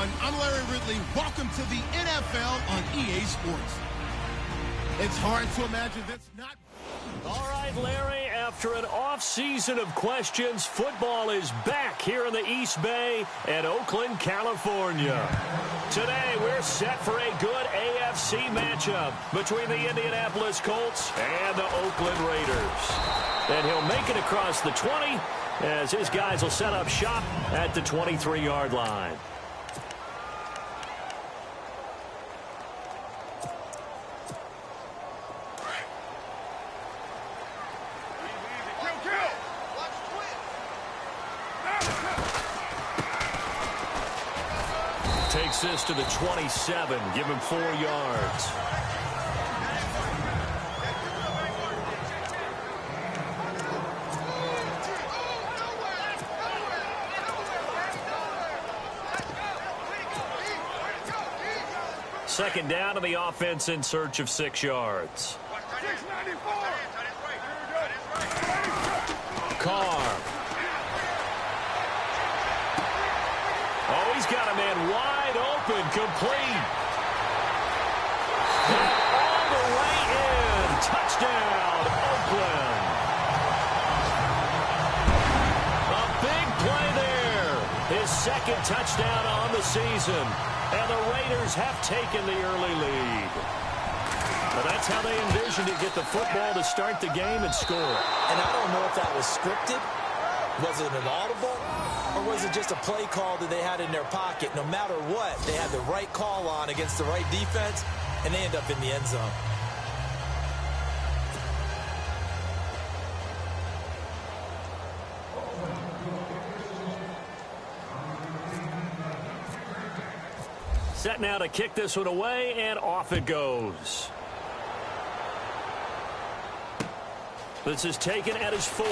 everyone. I'm Larry Ridley. Welcome to the NFL on EA Sports. It's hard to imagine this not... All right, Larry, after an off-season of questions, football is back here in the East Bay at Oakland, California. Today, we're set for a good AFC matchup between the Indianapolis Colts and the Oakland Raiders. And he'll make it across the 20 as his guys will set up shop at the 23-yard line. Takes this to the 27, give him 4 yards. Second down, and the offense in search of 6 yards. Carr. Oh, he's got a man wide open, complete. And all the way in. Touchdown, Oakland. A big play there. His second touchdown on the season. And the Raiders have taken the early lead. But that's how they envisioned to get the football to start the game and score. And I don't know if that was scripted. Was it an audible? Or was it just a play call that they had in their pocket? No matter what, they had the right call on against the right defense, and they end up in the end zone. Set now to kick this one away, and off it goes. This is taken at his 4.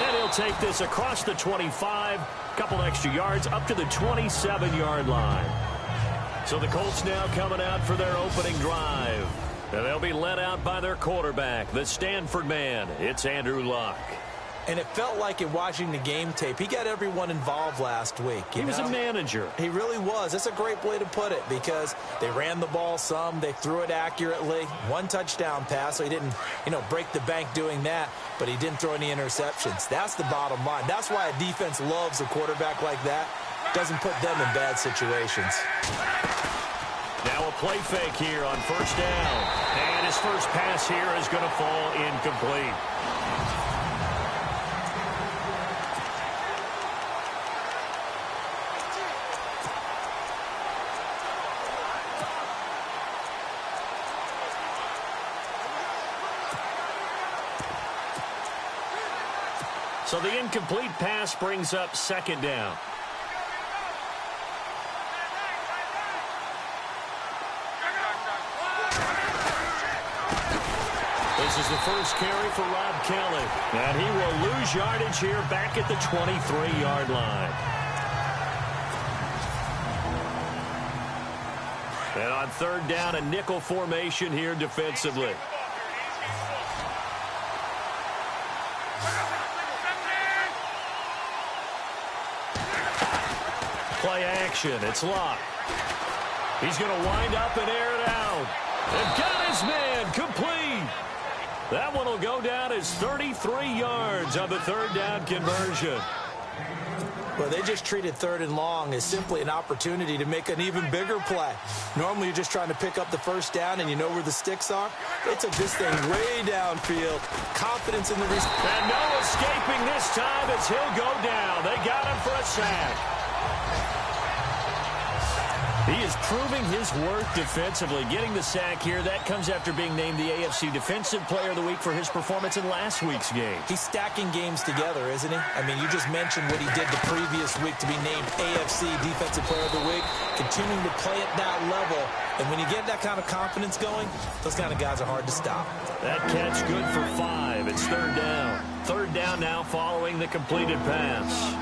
And he'll take this across the 25, couple extra yards up to the 27-yard line. So the Colts now coming out for their opening drive. And they'll be led out by their quarterback, the Stanford man. It's Andrew Luck. And it felt like in watching the game tape, he got everyone involved last week. He was a manager. He really was. That's a great way to put it because they ran the ball some. They threw it accurately. 1 touchdown pass, so he didn't, break the bank doing that, but he didn't throw any interceptions. That's the bottom line. That's why a defense loves a quarterback like that. Doesn't put them in bad situations. Now a play fake here on first down. And his first pass here is going to fall incomplete. So the incomplete pass brings up second down. This is the first carry for Rob Kelly. And he will lose yardage here back at the 23-yard line. And on third down, a nickel formation here defensively. Play action. It's Luck. He's going to wind up and air it out. And got his man complete. That one will go down as 33 yards on the third down conversion. Well, they just treated third and long as simply an opportunity to make an even bigger play. Normally, you're just trying to pick up the first down, and you know where the sticks are. They took this thing way downfield. Confidence in the... And no escaping this time as he'll go down. They got him for a sack. He is proving his worth defensively, getting the sack here. That comes after being named the AFC Defensive Player of the Week for his performance in last week's game. He's stacking games together, isn't he? I mean, you just mentioned what he did the previous week to be named AFC Defensive Player of the Week, continuing to play at that level. And when you get that kind of confidence going, those kind of guys are hard to stop. That catch good for 5. It's third down. Third down now following the completed pass.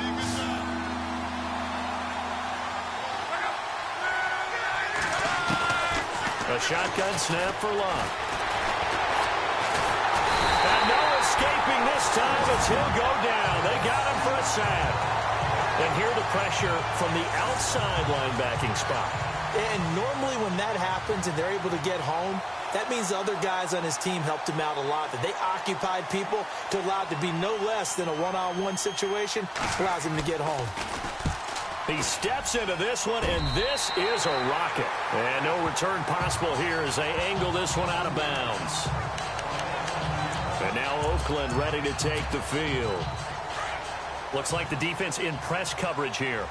A shotgun snap for Luck. And no escaping this time as he'll go down. They got him for a sack. And here the pressure from the outside linebacking spot. And normally when that happens and they're able to get home, that means the other guys on his team helped him out a lot. That they occupied people to allow it to be no less than a one-on-one situation. Allows him to get home. He steps into this one, and this is a rocket. And no return possible here as they angle this one out of bounds. And now Oakland ready to take the field. Looks like the defense in press coverage here.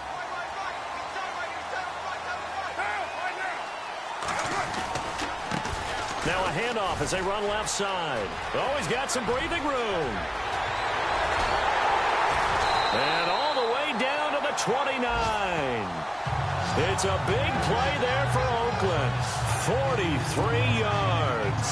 Now a handoff as they run left side. Oh, he's got some breathing room. And all the way down to the 29. It's a big play there for Oakland. 43 yards.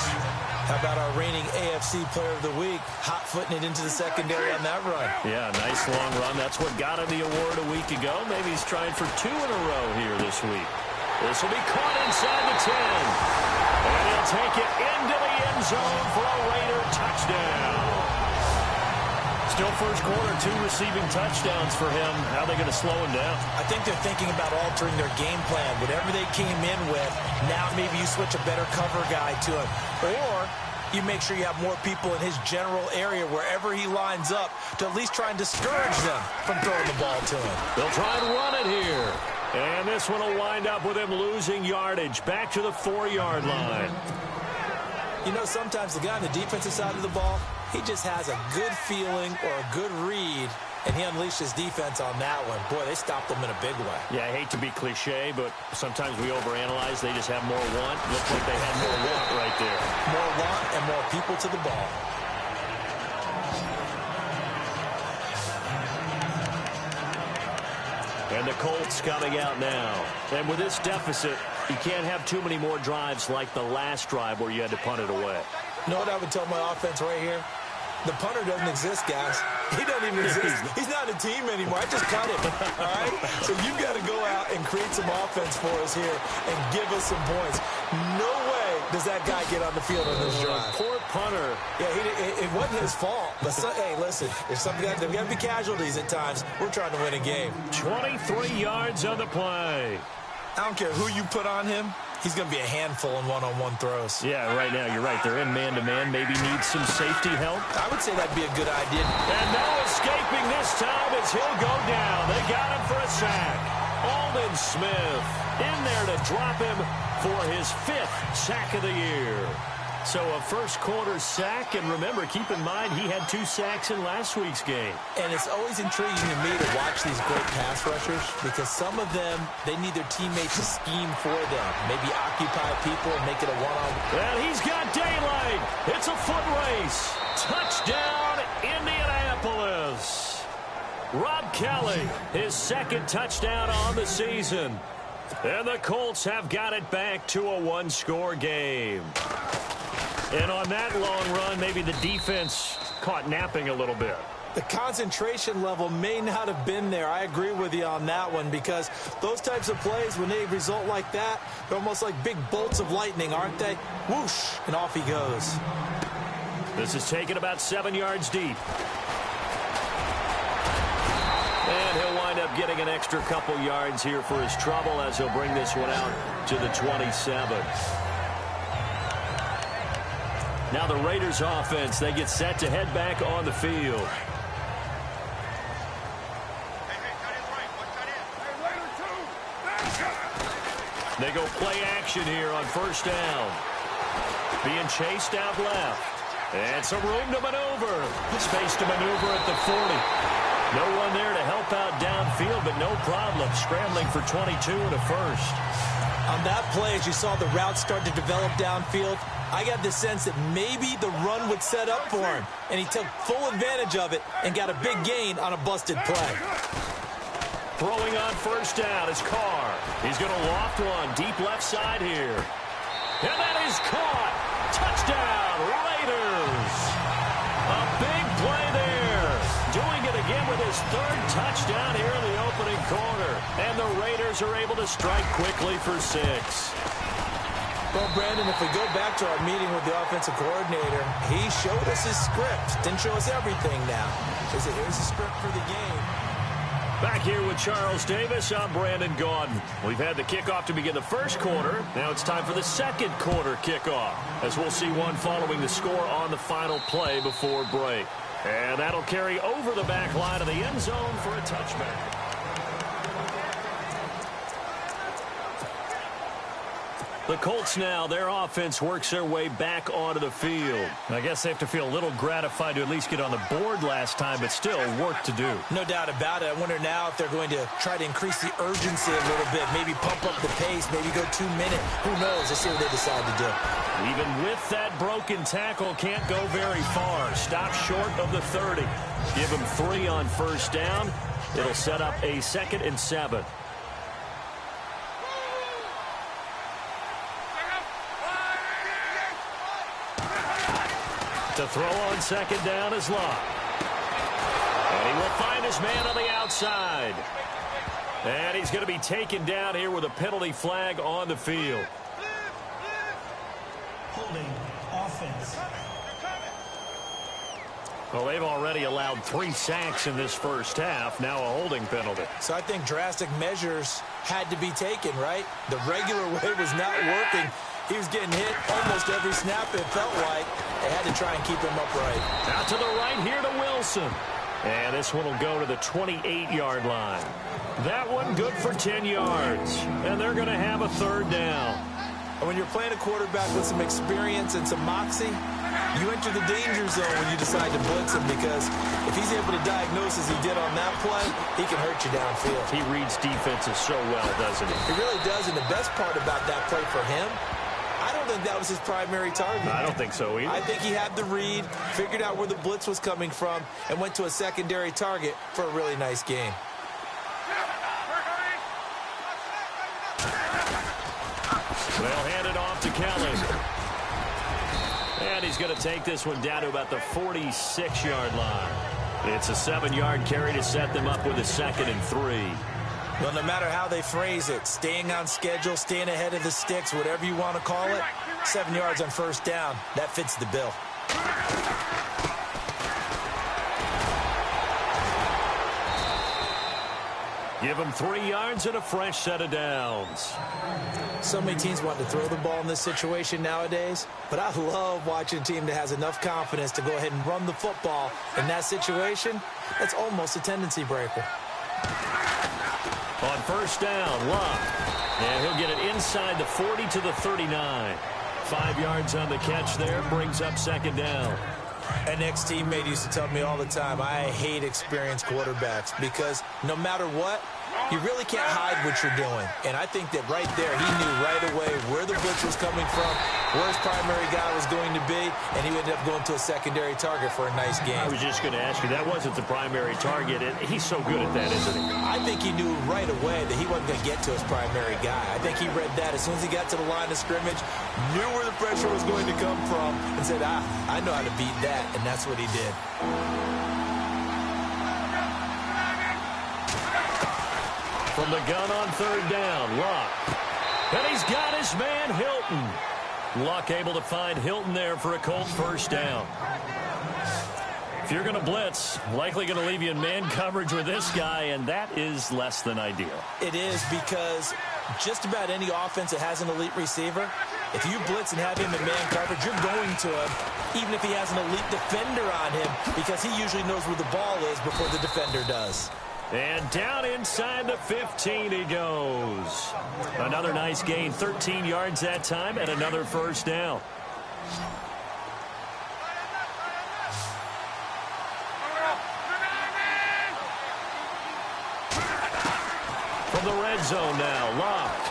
How about our reigning AFC Player of the Week, hot-footing it into the secondary on that run? Yeah, nice long run. That's what got him the award a week ago. Maybe he's trying for 2 in a row here this week. This will be caught inside the 10. And he'll take it into the end zone for a Raider touchdown. Still first quarter, 2 receiving touchdowns for him. How are they going to slow him down? I think they're thinking about altering their game plan. Whatever they came in with, now maybe you switch a better cover guy to him. Or you make sure you have more people in his general area wherever he lines up to at least try and discourage them from throwing the ball to him. They'll try and run it here. And this one will wind up with him losing yardage back to the 4-yard line. You know, sometimes the guy on the defensive side of the ball, he just has a good feeling or a good read, and he unleashed his defense on that one. Boy, they stopped them in a big way. Yeah, I hate to be cliche, but sometimes we overanalyze. They just have more want. Looks like they had more want right there. More want and more people to the ball. And the Colts coming out now. And with this deficit, you can't have too many more drives like the last drive where you had to punt it away. You know what I would tell my offense right here? The punter doesn't exist, guys. He doesn't even exist. He's not a team anymore. I just cut him, all right? So you've got to go out and create some offense for us here and give us some points. No way does that guy get on the field on this drive. Poor punter. Yeah, it wasn't his fault. But, hey, listen, if some guys, there got to be casualties at times. We're trying to win a game. 23 yards on the play. I don't care who you put on him. He's going to be a handful in one-on-one throws. Yeah, right now, you're right. They're in man-to-man. Maybe need some safety help. I would say that'd be a good idea. And no escaping this time as he'll go down. They got him for a sack. Aldon Smith in there to drop him for his 5th sack of the year. So a first-quarter sack, and remember, keep in mind, he had 2 sacks in last week's game. And it's always intriguing to me to watch these great pass rushers because some of them, they need their teammates to scheme for them. Maybe occupy people and make it a one-on-one. And he's got daylight. It's a foot race. Touchdown, Indianapolis. Rob Kelly, his 2nd touchdown on the season. And the Colts have got it back to a 1-score game. And on that long run, maybe the defense caught napping a little bit. The concentration level may not have been there. I agree with you on that one because those types of plays, when they result like that, they're almost like big bolts of lightning, aren't they? Whoosh, and off he goes. This is taken about 7 yards deep. And he'll wind up getting an extra couple yards here for his trouble as he'll bring this one out to the 27. Now the Raiders offense, they get set to head back on the field. They go play action here on first down. Being chased out left. And some room to maneuver. Space to maneuver at the 40. No one there to help out downfield, but no problem. Scrambling for 22 and a first. On that play, as you saw the route start to develop downfield, I got the sense that maybe the run would set up for him. And he took full advantage of it and got a big gain on a busted play. Throwing on first down is Carr. He's going to loft one deep left side here. And that is caught. Touchdown, Raiders. A big play there. Doing it again with his 3rd touchdown here in the opening quarter. And the Raiders are able to strike quickly for 6. Well, Brandon, if we go back to our meeting with the offensive coordinator, he showed us his script. Didn't show us everything now. Here's the script for the game. Back here with Charles Davis, I'm Brandon Gaudin. We've had the kickoff to begin the first quarter. Now it's time for the second quarter kickoff, as we'll see one following the score on the final play before break. And that'll carry over the back line of the end zone for a touchback. The Colts now, their offense works their way back onto the field. I guess they have to feel a little gratified to at least get on the board last time, but still work to do. No doubt about it. I wonder now if they're going to try to increase the urgency a little bit, maybe pump up the pace, maybe go 2 minute. Who knows? Let's see what they decide to do. Even with that broken tackle, can't go very far. Stop short of the 30. Give him 3 on first down. It'll set up a 2nd and 7. To throw on second down is Locke. And he will find his man on the outside. And he's going to be taken down here with a penalty flag on the field. Holding offense. Well, they've already allowed 3 sacks in this first half. Now a holding penalty. So I think drastic measures had to be taken, right? The regular way was not working. He was getting hit almost every snap, it felt like. They had to try and keep him upright. Out to the right here to Wilson. And this one will go to the 28-yard line. That one good for 10 yards. And they're going to have a 3rd down. And when you're playing a quarterback with some experience and some moxie, you enter the danger zone when you decide to blitz him, because if he's able to diagnose as he did on that play, he can hurt you downfield. He reads defenses so well, doesn't he? He really does, and the best part about that play for him, I don't think that was his primary target. I don't think so either. I think he had the read, figured out where the blitz was coming from, and went to a secondary target for a really nice game. They'll hand it off to Kelly. And he's going to take this one down to about the 46-yard line. It's a 7-yard carry to set them up with a 2nd and 3. Well, no matter how they phrase it, staying on schedule, staying ahead of the sticks, whatever you want to call it, 7 yards on first down, that fits the bill. Give them 3 yards and a fresh set of downs. So many teams want to throw the ball in this situation nowadays, but I love watching a team that has enough confidence to go ahead and run the football in that situation. That's almost a tendency breaker. On first down, Locke. And he'll get it inside the 40 to the 39. 5 yards on the catch there, brings up 2nd down. An ex-teammate used to tell me all the time, I hate experienced quarterbacks, because no matter what, you really can't hide what you're doing. And I think that right there, he knew right away where the blitz was coming from, where his primary guy was going to be, and he ended up going to a secondary target for a nice game. I was just going to ask you, that wasn't the primary target, and he's so good at that, isn't he? I think he knew right away that he wasn't going to get to his primary guy. I think he read that as soon as he got to the line of scrimmage, knew where the pressure was going to come from, and said, I know how to beat that, and that's what he did. From the gun on 3rd down, Luck. And he's got his man, Hilton. Luck able to find Hilton there for a Colts first down. If you're going to blitz, likely going to leave you in man coverage with this guy, and that is less than ideal. It is, because just about any offense that has an elite receiver, if you blitz and have him in man coverage, you're going to him, even if he has an elite defender on him, because he usually knows where the ball is before the defender does. And down inside the 15 he goes. Another nice gain, 13 yards that time, and another first down. From the red zone now, locked.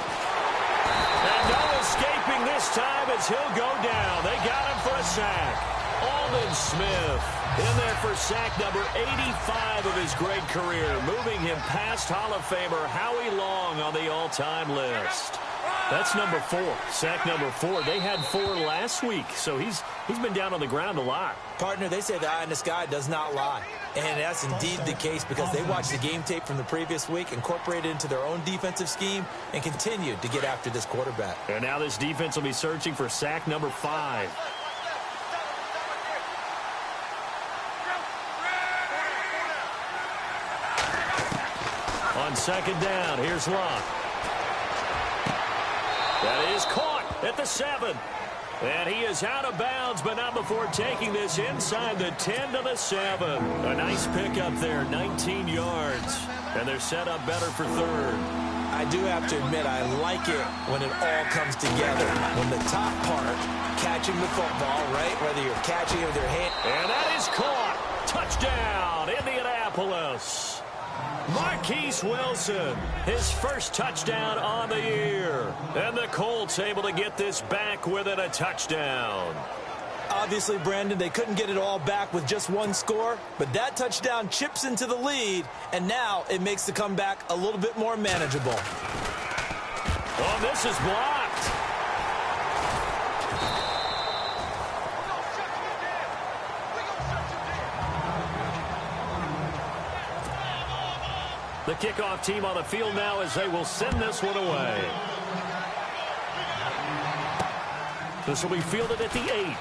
And no escaping this time as he'll go down. They got him for a sack. Aldon Smith in there for sack number 85 of his great career, moving him past Hall of Famer Howie Long on the all-time list. That's number 4, sack number 4. They had 4 last week, so he's been down on the ground a lot. Partner, they say the eye in the sky does not lie. And that's indeed the case, because they watched the game tape from the previous week, incorporated it into their own defensive scheme, and continued to get after this quarterback. And now this defense will be searching for sack number 5. second down. Here's Luck. That is caught at the 7. And he is out of bounds, but not before taking this inside the 10 to the 7. A nice pickup there, 19 yards. And they're set up better for third. I do have to admit, I like it when it all comes together. When the top part, catching the football, right? Whether you're catching it with your hand. And that is caught. Touchdown, Indianapolis. Marquise Wilson, his first touchdown on the year. And the Colts able to get this back within a touchdown. Obviously, Brandon, they couldn't get it all back with just one score, but that touchdown chips into the lead, and now it makes the comeback a little bit more manageable. Oh, this is blocked. The kickoff team on the field now as they will send this one away. This will be fielded at the 8.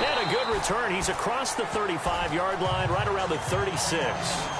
And a good return. He's across the 35-yard line, right around the 36.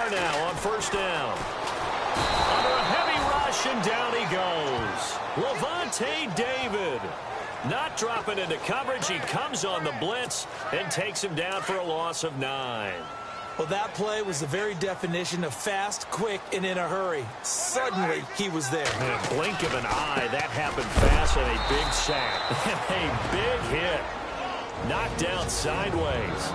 Now on first down. Under a heavy rush, and down he goes. Levante David not dropping into coverage. He comes on the blitz and takes him down for a loss of 9. Well, that play was the very definition of fast, quick, and in a hurry. Suddenly, he was there. In a blink of an eye, that happened fast, and a big sack. And a big hit. Knocked down sideways.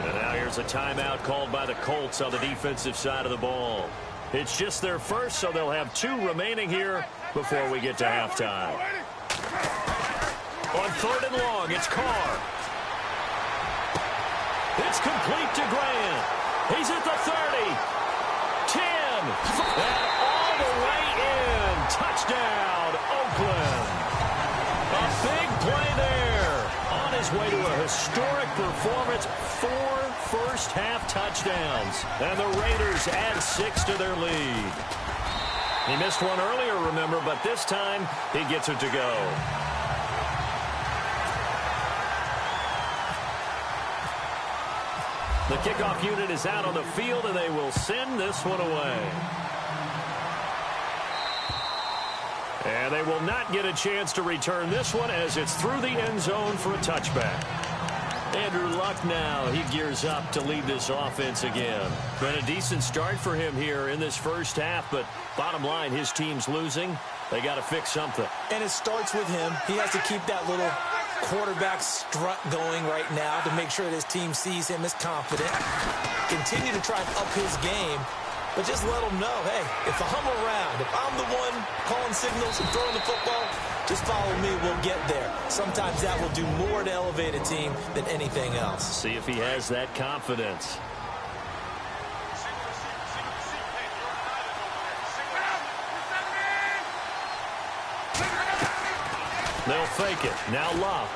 And now here's a timeout called by the Colts on the defensive side of the ball. It's just their first, so they'll have 2 remaining here before we get to halftime. On third and long, it's Carr. It's complete to Grant. He's at the 30. 10. And all the way in. Touchdown, Oakland. A big play there. On his way to a historic performance. 4 first-half touchdowns. And the Raiders add 6 to their lead. He missed one earlier, remember, but this time he gets it to go. The kickoff unit is out on the field, and they will send this one away. And they will not get a chance to return this one as it's through the end zone for a touchback. Andrew Luck now, he gears up to lead this offense again. Been a decent start for him here in this first half, but bottom line, his team's losing. They got to fix something. And it starts with him. He has to keep that little quarterback strut going right now to make sure that his team sees him as confident. Continue to try and up his game, but just let him know, hey, if I'm around, if I'm the one calling signals and throwing the football, just follow me, we'll get there. Sometimes that will do more to elevate a team than anything else. See if he has that confidence. They'll fake it. Now Luck.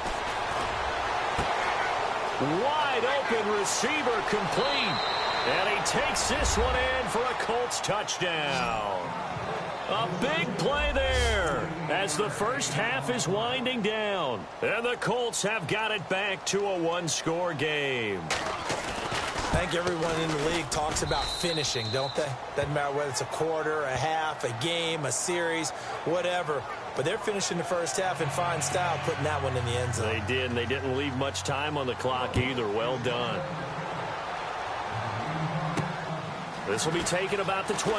Wide open receiver complete. And he takes this one in for a Colts touchdown. A big play there as the first half is winding down. And the Colts have got it back to a 1-score game. I think everyone in the league talks about finishing, don't they? Doesn't matter whether it's a quarter, a half, a game, a series, whatever. But they're finishing the first half in fine style, putting that one in the end zone. They did, and they didn't leave much time on the clock either. Well done. This will be taken about the 12.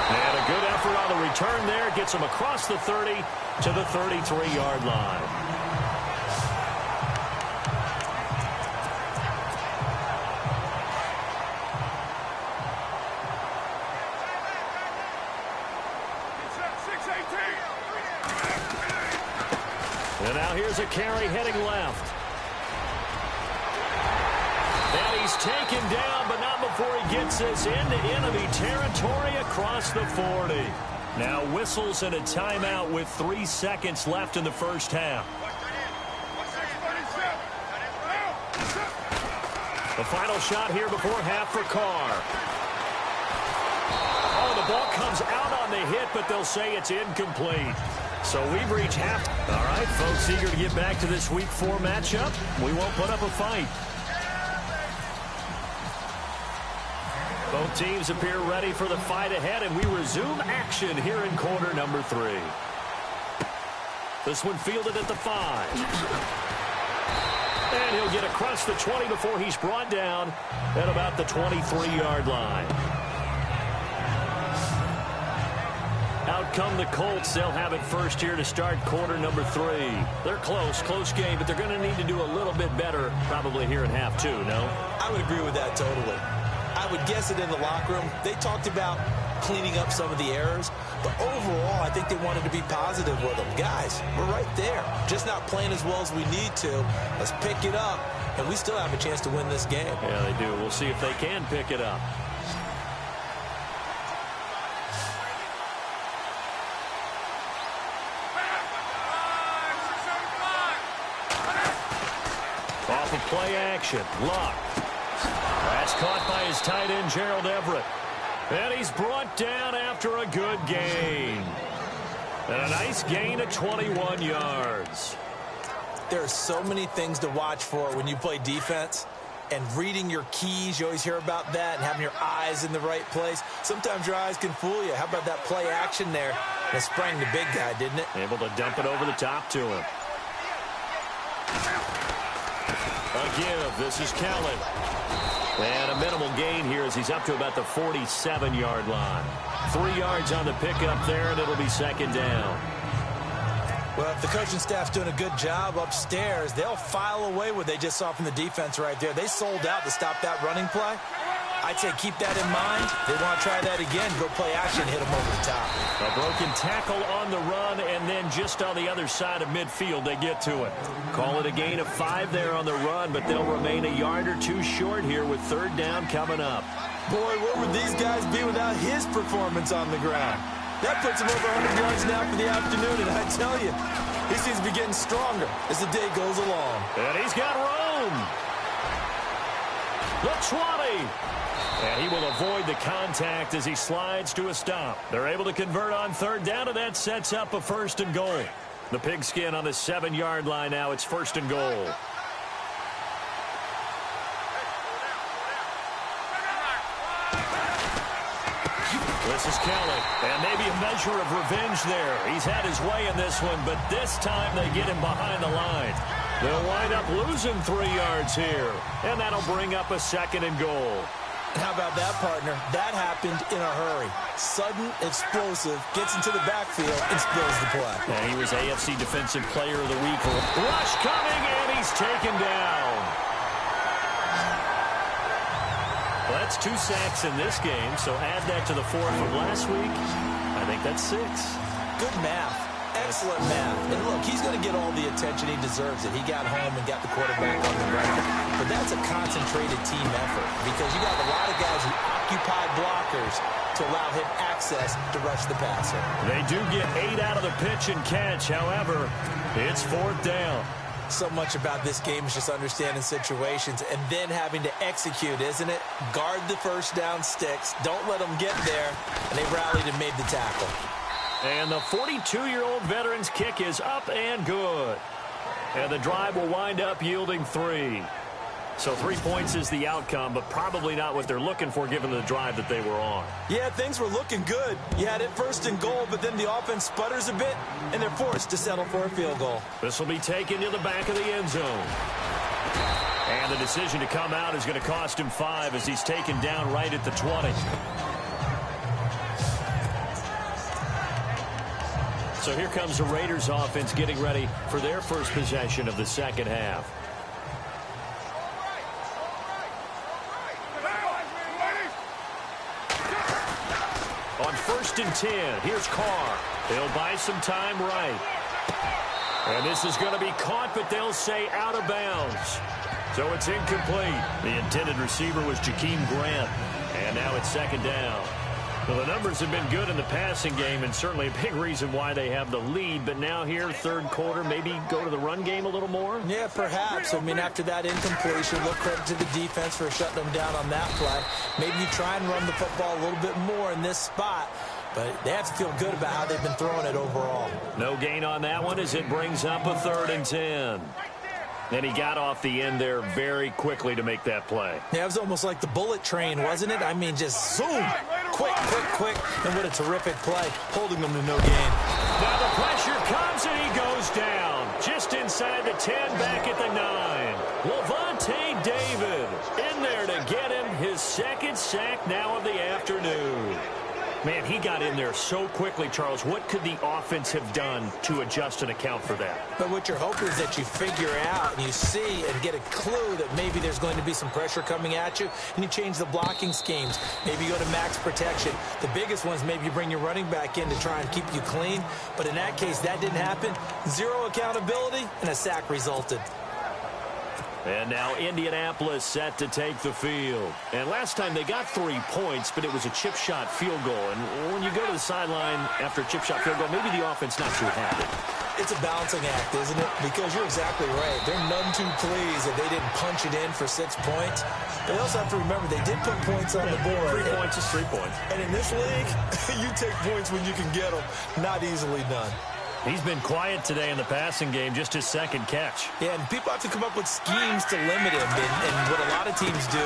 And a good effort on the return there. Gets him across the 30 to the 33-yard line. And now here's a carry heading left. And he's taken down, but not before he gets this into enemy territory across the 40. Now whistles and a timeout with 3 seconds left in the first half. The final shot here before half for Carr. Oh, the ball comes out on the hit, but they'll say it's incomplete. So we've reached half. All right, folks, eager to get back to this Week 4 matchup. We won't put up a fight. Both teams appear ready for the fight ahead, and we resume action here in quarter number 3. This one fielded at the 5. And he'll get across the 20 before he's brought down at about the 23-yard line. Out come the Colts. They'll have it first here to start quarter number 3. They're close game, but they're going to need to do a little bit better probably here in half 2, no? I would agree with that totally. I would guess it in the locker room. They talked about cleaning up some of the errors, but overall, I think they wanted to be positive with them. Guys, we're right there. Just not playing as well as we need to. Let's pick it up, and we still have a chance to win this game. Yeah, they do. We'll see if they can pick it up. Off of play action. Luck. That's caught by his tight end, Gerald Everett. And he's brought down after a good gain. And a nice gain of 21 yards. There are so many things to watch for when you play defense. And reading your keys, you always hear about that, and having your eyes in the right place. Sometimes your eyes can fool you. How about that play action there? And it sprang the big guy, didn't it? Able to dump it over the top to him. A give. This is Kelly. And a minimal gain here as he's up to about the 47-yard line. 3 yards on the pickup there, and it'll be second down. Well, if the coaching staff's doing a good job upstairs, they'll file away what they just saw from the defense right there. They sold out to stop that running play. I'd say keep that in mind. They want to try that again, go play action, hit them over the top. A broken tackle on the run, and then just on the other side of midfield, they get to it. Call it a gain of 5 there on the run, but they'll remain a yard or 2 short here with third down coming up. Boy, where would these guys be without his performance on the ground? That puts him over 100 yards now for the afternoon, and I tell you, he seems to be getting stronger as the day goes along. And he's got room. The 20. And he will avoid the contact as he slides to a stop. They're able to convert on third down, and that sets up a first and goal. The pigskin on the 7-yard line now. It's first and goal. This is Kelly, and maybe a measure of revenge there. He's had his way in this one, but this time they get him behind the line. They'll wind up losing 3 yards here, and that'll bring up a second and goal. How about that, partner? That happened in a hurry. Sudden, explosive, gets into the backfield, and spills the play. Yeah, he was AFC Defensive Player of the Week. Rush coming, and he's taken down. Well, that's 2 sacks in this game, so add that to the 4 from last week. I think that's 6. Good math. Excellent math. And look, he's going to get all the attention he deserves it. He got home and got the quarterback on the ground. But that's a concentrated team effort because you got a lot of guys who occupy blockers to allow him access to rush the passer. They do get 8 out of the pitch and catch. However, it's 4th down. So much about this game is just understanding situations and then having to execute, isn't it? Guard the first down sticks. Don't let them get there. And they rallied and made the tackle. And the 42-year-old veteran's kick is up and good. And the drive will wind up yielding 3. So 3 points is the outcome, but probably not what they're looking for given the drive that they were on. Yeah, things were looking good. You had it first and goal, but then the offense sputters a bit, and they're forced to settle for a field goal. This will be taken to the back of the end zone. And the decision to come out is going to cost him 5 as he's taken down right at the 20. So here comes the Raiders offense getting ready for their first possession of the second half. On 1st and 10, here's Carr. They'll buy some time right. And this is going to be caught, but they'll say out of bounds. So it's incomplete. The intended receiver was Jakeem Grant. And now it's second down. Well, the numbers have been good in the passing game and certainly a big reason why they have the lead. But now here, third quarter, maybe go to the run game a little more? Yeah, perhaps. I mean, after that incompletion, look, credit to the defense for shutting them down on that play. Maybe you try and run the football a little bit more in this spot. But they have to feel good about how they've been throwing it overall. No gain on that one as it brings up a 3rd and 10. And he got off the end there very quickly to make that play. Yeah, it was almost like the bullet train, wasn't it? I mean, just zoom, quick, and what a terrific play, holding them to no gain. Now the pressure comes and he goes down. Just inside the 10, back at the 9. Lavonte David in there to get him his second sack now of the afternoon. Man, he got in there so quickly, Charles. What could the offense have done to adjust and account for that? But what you're hoping is that you figure out and you see and get a clue that maybe there's going to be some pressure coming at you, and you change the blocking schemes. Maybe you go to max protection. The biggest one is maybe you bring your running back in to try and keep you clean. But in that case, that didn't happen. Zero accountability, and a sack resulted. And now Indianapolis set to take the field. And last time they got 3 points, but it was a chip shot field goal. And when you go to the sideline after a chip shot field goal, maybe the offense not too happy. It's a balancing act, isn't it? Because you're exactly right. They're none too pleased that they didn't punch it in for 6 points. But they also have to remember they did put points on the board. 3 points is 3 points. And in this league, you take points when you can get them. Not easily done. He's been quiet today in the passing game, just his second catch. Yeah, and people have to come up with schemes to limit him. And what a lot of teams do,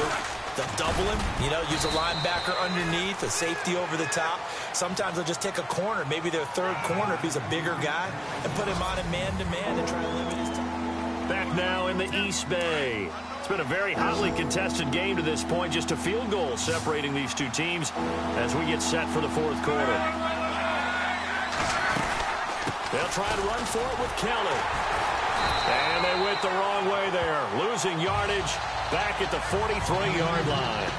they'll double him, use a linebacker underneath, a safety over the top. Sometimes they'll just take a corner, maybe their third corner if he's a bigger guy, and put him on a man-to-man and try to limit his time. Back now in the East Bay. It's been a very hotly contested game to this point, just a field goal separating these two teams as we get set for the fourth quarter. They'll try and run for it with Kelly. And they went the wrong way there. Losing yardage back at the 43-yard line.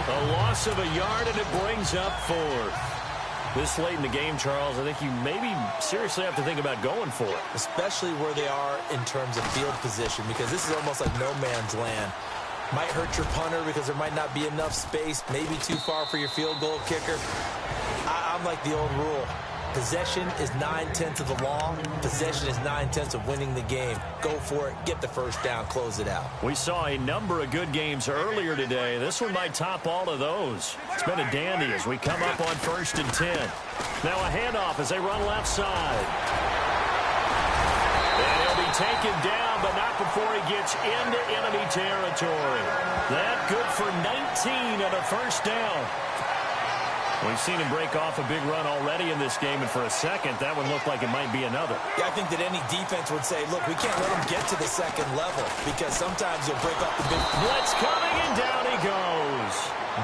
A loss of a yard, and it brings up 4th. This late in the game, Charles, I think you maybe seriously have to think about going for it. Especially where they are in terms of field position, because this is almost like no man's land. Might hurt your punter because there might not be enough space, maybe too far for your field goal kicker. I'm like the old rule. Possession is 9/10 of the law. Possession is 9/10 of winning the game. Go for it. Get the first down. Close it out. We saw a number of good games earlier today. This one might top all of those. It's been a dandy as we come up on 1st and 10. Now a handoff as they run left side. And he'll be taken down, but not before he gets into enemy territory. That good for 19 and a first down. We've seen him break off a big run already in this game, and for a second, that one looked like it might be another. Yeah, I think that any defense would say, look, we can't let him get to the second level, because sometimes you'll break off the big... Blitz coming, and down he goes.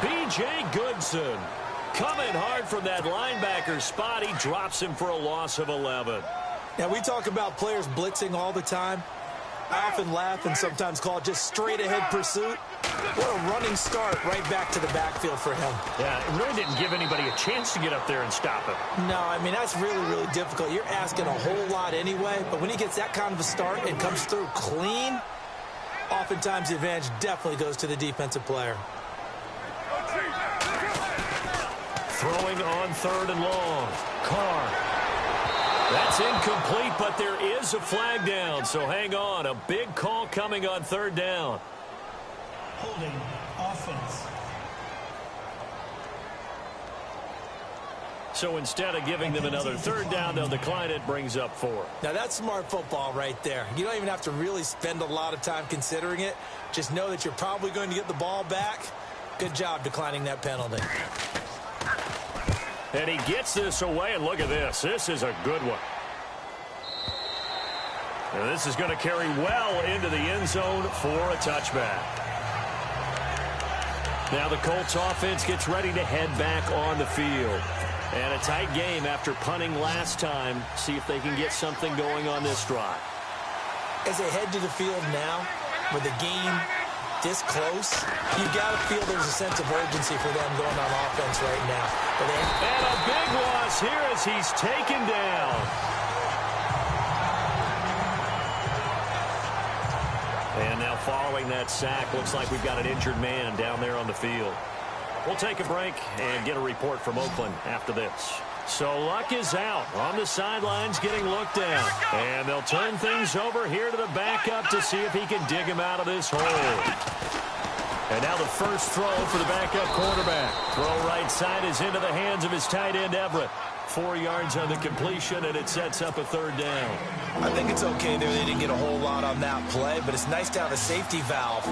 B.J. Goodson coming hard from that linebacker spot. He drops him for a loss of 11. Now, we talk about players blitzing all the time. I often laugh and sometimes call it just straight-ahead pursuit. What a running start right back to the backfield for him. Yeah, it really didn't give anybody a chance to get up there and stop him. No, I mean, that's really, really difficult. You're asking a whole lot anyway, but when he gets that kind of a start and comes through clean, oftentimes the advantage definitely goes to the defensive player. Throwing on 3rd and long. Carr. That's incomplete, but there is a flag down, so hang on. A big call coming on 3rd down. Holding offense. So instead of giving them another 3rd down, they'll decline it, brings up 4. Now, that's smart football right there. You don't even have to really spend a lot of time considering it. Just know that you're probably going to get the ball back. Good job declining that penalty. And he gets this away, and look at this. This is a good one. And this is going to carry well into the end zone for a touchback. Now the Colts offense gets ready to head back on the field. And a tight game after punting last time. See if they can get something going on this drive. As they head to the field now, with the game this close, you've got to feel there's a sense of urgency for them going on offense right now. And a big loss here as he's taken down. And now following that sack. Looks like we've got an injured man down there on the field. We'll take a break and get a report from Oakland after this. So Luck is out on the sidelines getting looked at. And they'll turn things over here to the backup to see if he can dig him out of this hole. And now the first throw for the backup quarterback. Throw right side is into the hands of his tight end, Everett. 4 yards on the completion, and it sets up a third down. I think it's okay there. They didn't get a whole lot on that play, but it's nice to have a safety valve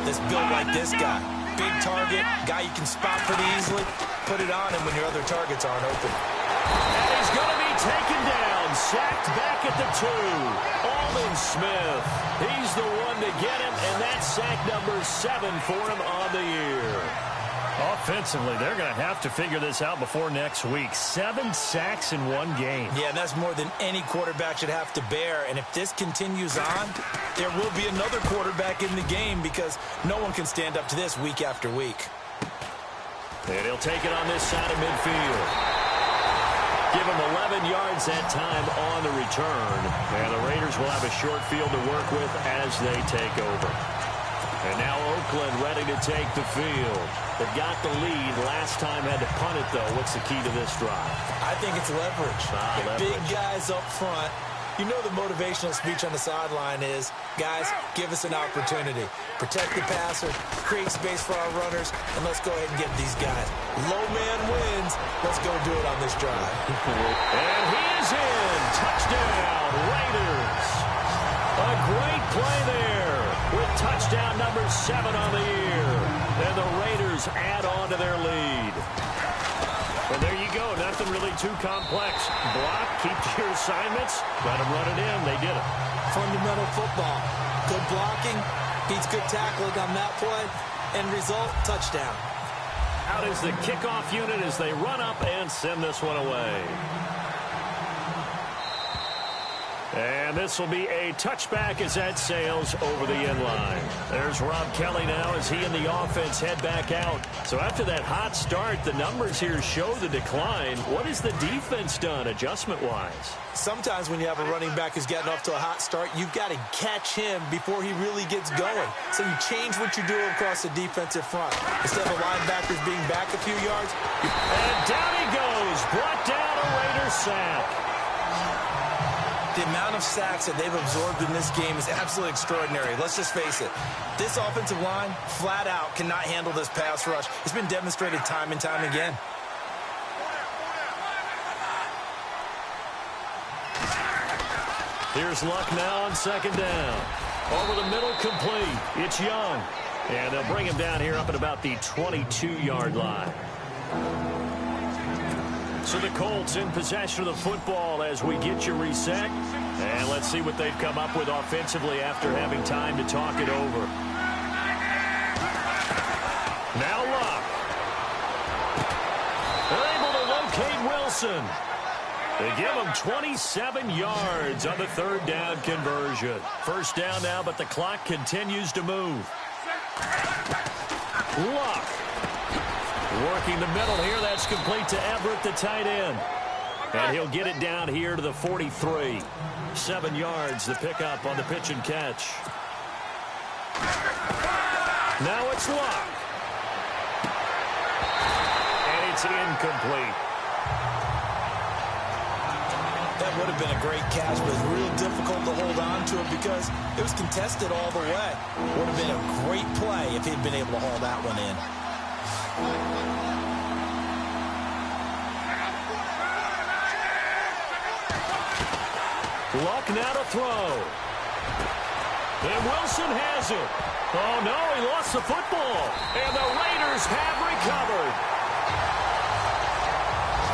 that's built like this guy. Big target, guy you can spot pretty easily. Put it on him when your other targets aren't open. And he's going to be taken down, sacked back at the 2. Aldon Smith, he's the one to get him, and that's sack number 7 for him on the year. Offensively, they're going to have to figure this out before next week. 7 sacks in one game. Yeah, and that's more than any quarterback should have to bear. And if this continues on, there will be another quarterback in the game because no one can stand up to this week after week. And he'll take it on this side of midfield. Give him 11 yards that time on the return. And the Raiders will have a short field to work with as they take over. And now Oakland ready to take the field. They've got the lead. Last time had to punt it, though. What's the key to this drive? I think it's leverage. Leverage. Big guys up front. You know the motivational speech on the sideline is, guys, give us an opportunity. Protect the passer, create space for our runners, and let's go ahead and get these guys. Low man wins. Let's go do it on this drive. And he is in. Touchdown, Raiders. A great play there with touchdown number 7 on the year. And the Raiders add on to their lead. And there you go. Nothing really too complex. Block, keep to your assignments, let them run it in. They did it. Fundamental football. Good blocking beats good tackling on that play. End result, touchdown. Out is the kickoff unit as they run up and send this one away. And this will be a touchback as that sails over the end line. There's Rob Kelly now as he and the offense head back out. So after that hot start, the numbers here show the decline. What has the defense done adjustment-wise? Sometimes when you have a running back who's getting off to a hot start, you've got to catch him before he really gets going. So you change what you do across the defensive front. Instead of linebackers being back a few yards. And down he goes. Brought down a Raider sack. The amount of sacks that they've absorbed in this game is absolutely extraordinary. Let's just face it. This offensive line, flat out, cannot handle this pass rush. It's been demonstrated time and time again. Here's Luck now on second down. Over the middle, complete. It's Young. And they'll bring him down here up at about the 22-yard line. So the Colts in possession of the football as we get you reset. And let's see what they've come up with offensively after having time to talk it over. Now Luck. They're able to locate Wilson. They give him 27 yards on the third down conversion. First down now, but the clock continues to move. Luck. Working the middle here. That's complete to Everett, the tight end. And he'll get it down here to the 43. 7 yards, the pickup on the pitch and catch. Now it's Luck. And it's incomplete. That would have been a great catch, but it's real difficult to hold on to it because it was contested all the way. Would have been a great play if he'd been able to haul that one in. Luck now to throw. And Wilson has it. Oh, no, he lost the football. And the Raiders have recovered.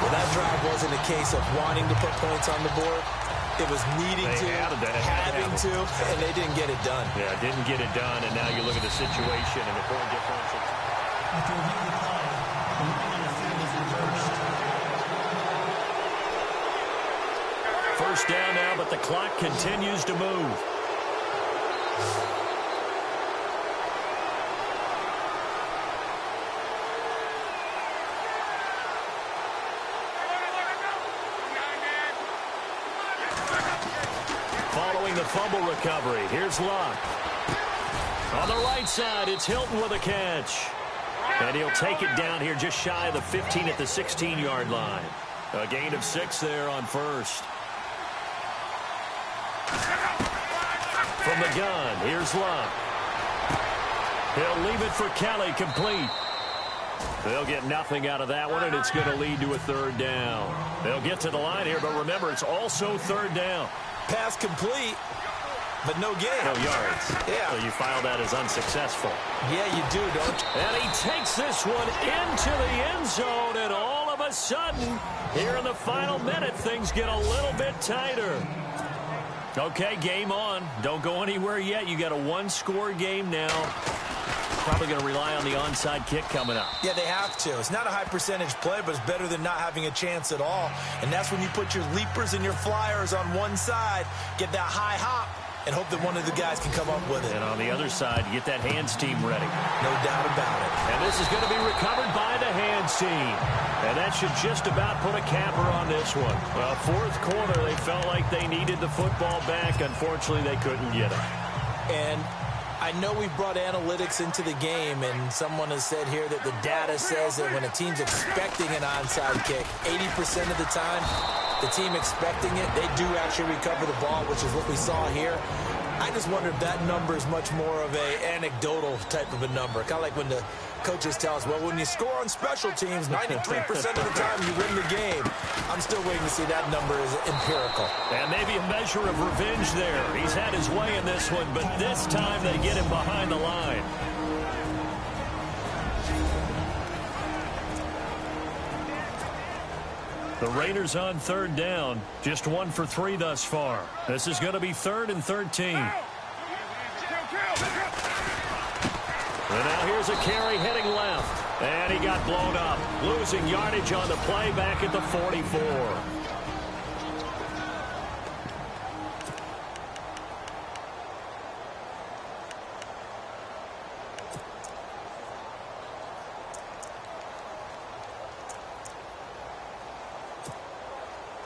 Well, that drive wasn't a case of wanting to put points on the board. It was needing to, having to, and they didn't get it done. Yeah, didn't get it done, and now you look at the situation and the point differential. After reviewing the play, the ruling on the field is reversed. First down now, but the clock continues to move. Following the fumble recovery, here's Luck. On the right side, it's Hilton with a catch. And he'll take it down here just shy of the 15 at the 16-yard line. A gain of 6 there on first. From the gun, here's Love. He'll leave it for Kelly, complete. They'll get nothing out of that one, and it's going to lead to a third down. They'll get to the line here, but remember, it's also third down. Pass complete, but no gain. No yards. Yeah. So you file that as unsuccessful. Yeah, you do, don't you? And he takes this one into the end zone, and all of a sudden, here in the final minute, things get a little bit tighter. Okay, game on. Don't go anywhere yet. You got a one-score game now. Probably going to rely on the onside kick coming up. Yeah, they have to. It's not a high-percentage play, but it's better than not having a chance at all. And that's when you put your leapers and your flyers on one side, get that high hop, and hope that one of the guys can come up with it. And on the other side, get that hands team ready. No doubt about it. And this is going to be recovered by the hands team. And that should just about put a capper on this one. Well, fourth quarter, they felt like they needed the football back. Unfortunately, they couldn't get it. And I know we've brought analytics into the game, and someone has said here that the data says that when a team's expecting an onside kick, 80% of the time, the team expecting it, they do actually recover the ball, which is what we saw here. I just wonder if that number is much more of a anecdotal type of a number. Kind of like when the coaches tell us, well, when you score on special teams, 93% of the time you win the game. I'm still waiting to see that number is empirical. And maybe a measure of revenge there. He's had his way in this one, but this time they get him behind the line. The Raiders on third down. Just 1 for 3 thus far. This is going to be 3rd and 13. And now here's a carry heading left. And he got blown up. Losing yardage on the play back at the 44.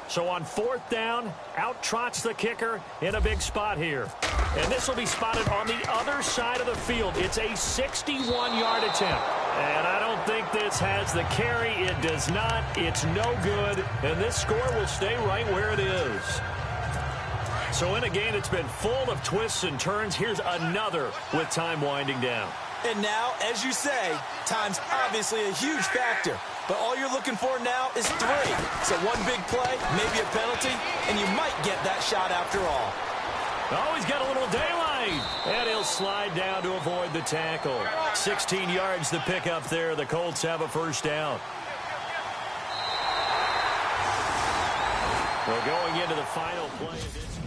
So on 4th down, out trots the kicker in a big spot here. And this will be spotted on the other side of the field. It's a 61-yard attempt. And I don't think this has the carry. It does not. It's no good. And this score will stay right where it is. So in a game that's been full of twists and turns, here's another with time winding down. And now, as you say, time's obviously a huge factor. But all you're looking for now is 3. So one big play, maybe a penalty, and you might get that shot after all. Oh, he's got a little daylight. And he'll slide down to avoid the tackle. 16 yards to pick up there. The Colts have a first down. Well, going into the final play of this game.